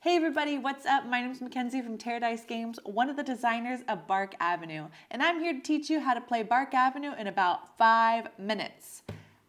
Hey everybody, what's up? My name is Mackenzie from TerreDice Games, one of the designers of Bark Avenue, and I'm here to teach you how to play Bark Avenue in about 5 minutes.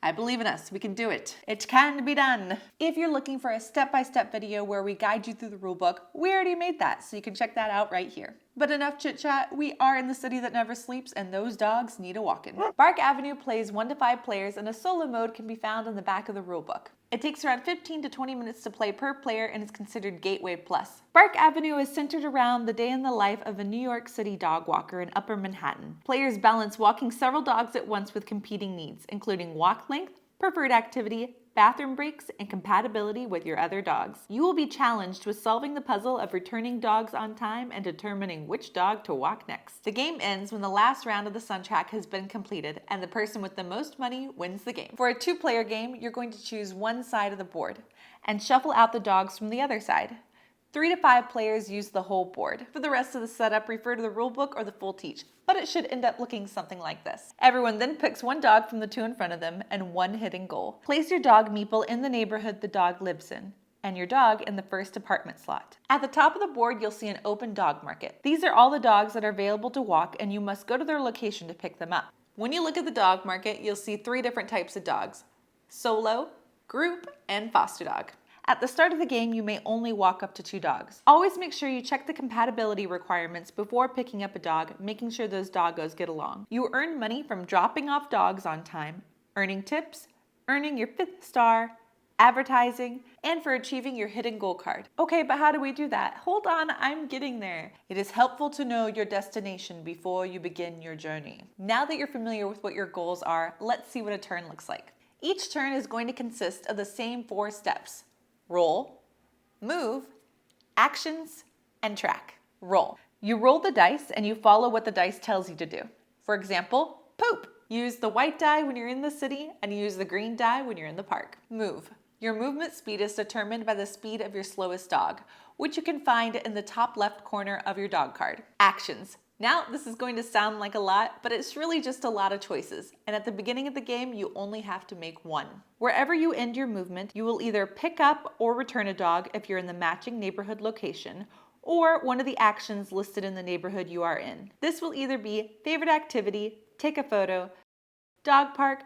I believe in us, we can do it. It can be done. If you're looking for a step-by-step video where we guide you through the rulebook, we already made that, so you can check that out right here. But enough chit-chat, we are in the city that never sleeps, and those dogs need a walking. Bark Avenue plays 1 to 5 players, and a solo mode can be found in the back of the rulebook. It takes around 15 to 20 minutes to play per player and is considered Gateway Plus. Bark Avenue is centered around the day in the life of a New York City dog walker in Upper Manhattan. Players balance walking several dogs at once with competing needs, including walk length, preferred activity, bathroom breaks, and compatibility with your other dogs. You will be challenged with solving the puzzle of returning dogs on time and determining which dog to walk next. The game ends when the last round of the sun track has been completed, and the person with the most money wins the game. For a 2-player game, you're going to choose one side of the board and shuffle out the dogs from the other side. 3 to 5 players use the whole board. For the rest of the setup, refer to the rulebook or the full teach, but it should end up looking something like this. Everyone then picks one dog from the 2 in front of them and one hidden goal. Place your dog meeple in the neighborhood the dog lives in, and your dog in the first apartment slot. At the top of the board, you'll see an open dog market. These are all the dogs that are available to walk, and you must go to their location to pick them up. When you look at the dog market, you'll see 3 different types of dogs: solo, group, and foster dog. At the start of the game, you may only walk up to 2 dogs. Always make sure you check the compatibility requirements before picking up a dog, making sure those doggos get along. You earn money from dropping off dogs on time, earning tips, earning your 5th star, advertising, and for achieving your hidden goal card. Okay, but how do we do that? Hold on, I'm getting there. It is helpful to know your destination before you begin your journey. Now that you're familiar with what your goals are, let's see what a turn looks like. Each turn is going to consist of the same 4 steps: roll, move, actions, and track. Roll. You roll the dice and you follow what the dice tells you to do. For example, poop. Use the white die when you're in the city and use the green die when you're in the park. Move. Your movement speed is determined by the speed of your slowest dog, which you can find in the top left corner of your dog card. Actions. Now, this is going to sound like a lot, but it's really just a lot of choices. And at the beginning of the game, you only have to make one. Wherever you end your movement, you will either pick up or return a dog if you're in the matching neighborhood location, or one of the actions listed in the neighborhood you are in. This will either be favorite activity, take a photo, dog park,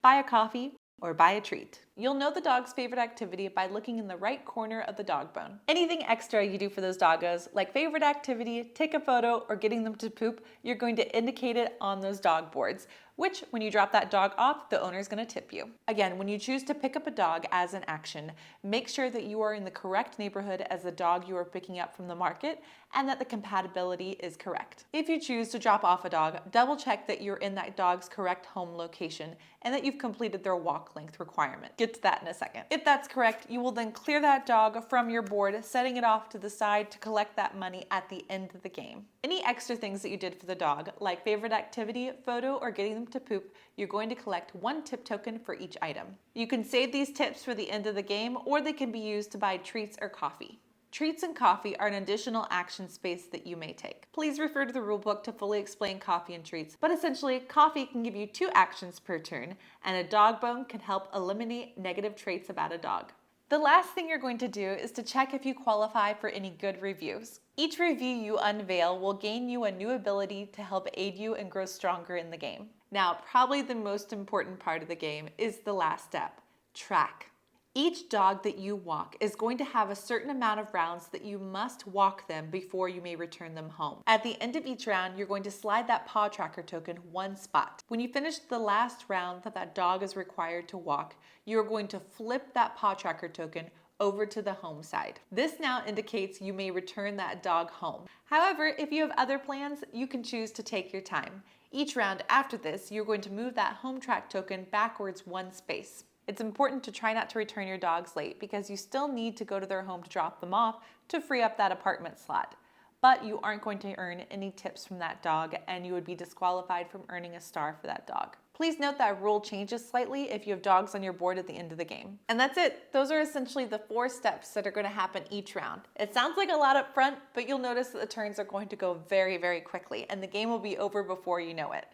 buy a coffee, or buy a treat. You'll know the dog's favorite activity by looking in the right corner of the dog bone. Anything extra you do for those doggos, like favorite activity, take a photo, or getting them to poop, you're going to indicate it on those dog boards, which when you drop that dog off, the owner's gonna tip you. Again, when you choose to pick up a dog as an action, make sure that you are in the correct neighborhood as the dog you are picking up from the market and that the compatibility is correct. If you choose to drop off a dog, double check that you're in that dog's correct home location and that you've completed their walk length requirement. Get to that in a second. If that's correct, you will then clear that dog from your board, setting it off to the side to collect that money at the end of the game. Any extra things that you did for the dog, like favorite activity, photo, or getting them to poop, you're going to collect 1 tip token for each item. You can save these tips for the end of the game, or they can be used to buy treats or coffee. Treats and coffee are an additional action space that you may take. Please refer to the rulebook to fully explain coffee and treats, but essentially, coffee can give you 2 actions per turn, and a dog bone can help eliminate negative traits about a dog. The last thing you're going to do is to check if you qualify for any good reviews. Each review you unveil will gain you a new ability to help aid you and grow stronger in the game. Now, probably the most important part of the game is the last step: track. Each dog that you walk is going to have a certain amount of rounds that you must walk them before you may return them home. At the end of each round, you're going to slide that paw tracker token 1 spot. When you finish the last round that dog is required to walk, you're going to flip that paw tracker token over to the home side. This now indicates you may return that dog home. However, if you have other plans, you can choose to take your time. Each round after this, you're going to move that home track token backwards 1 space. It's important to try not to return your dogs late because you still need to go to their home to drop them off to free up that apartment slot. But you aren't going to earn any tips from that dog, and you would be disqualified from earning a star for that dog. Please note that rule changes slightly if you have dogs on your board at the end of the game. And that's it. Those are essentially the 4 steps that are going to happen each round. It sounds like a lot up front, but you'll notice that the turns are going to go very, very quickly, and the game will be over before you know it.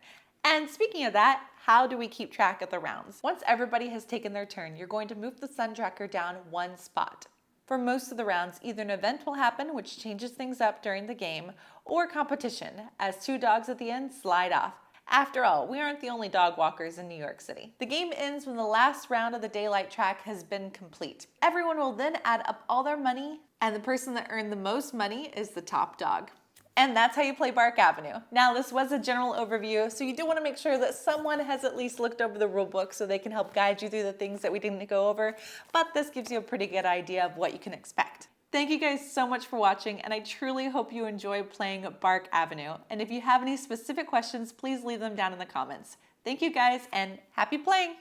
And speaking of that, how do we keep track of the rounds? Once everybody has taken their turn, you're going to move the sun tracker down 1 spot. For most of the rounds, either an event will happen, which changes things up during the game, or competition, as 2 dogs at the end slide off. After all, we aren't the only dog walkers in New York City. The game ends when the last round of the daylight track has been complete. Everyone will then add up all their money, and the person that earned the most money is the top dog. And that's how you play Bark Avenue. Now, this was a general overview, so you do want to make sure that someone has at least looked over the rule book so they can help guide you through the things that we didn't go over, but this gives you a pretty good idea of what you can expect. Thank you guys so much for watching, and I truly hope you enjoy playing Bark Avenue. And if you have any specific questions, please leave them down in the comments. Thank you guys, and happy playing!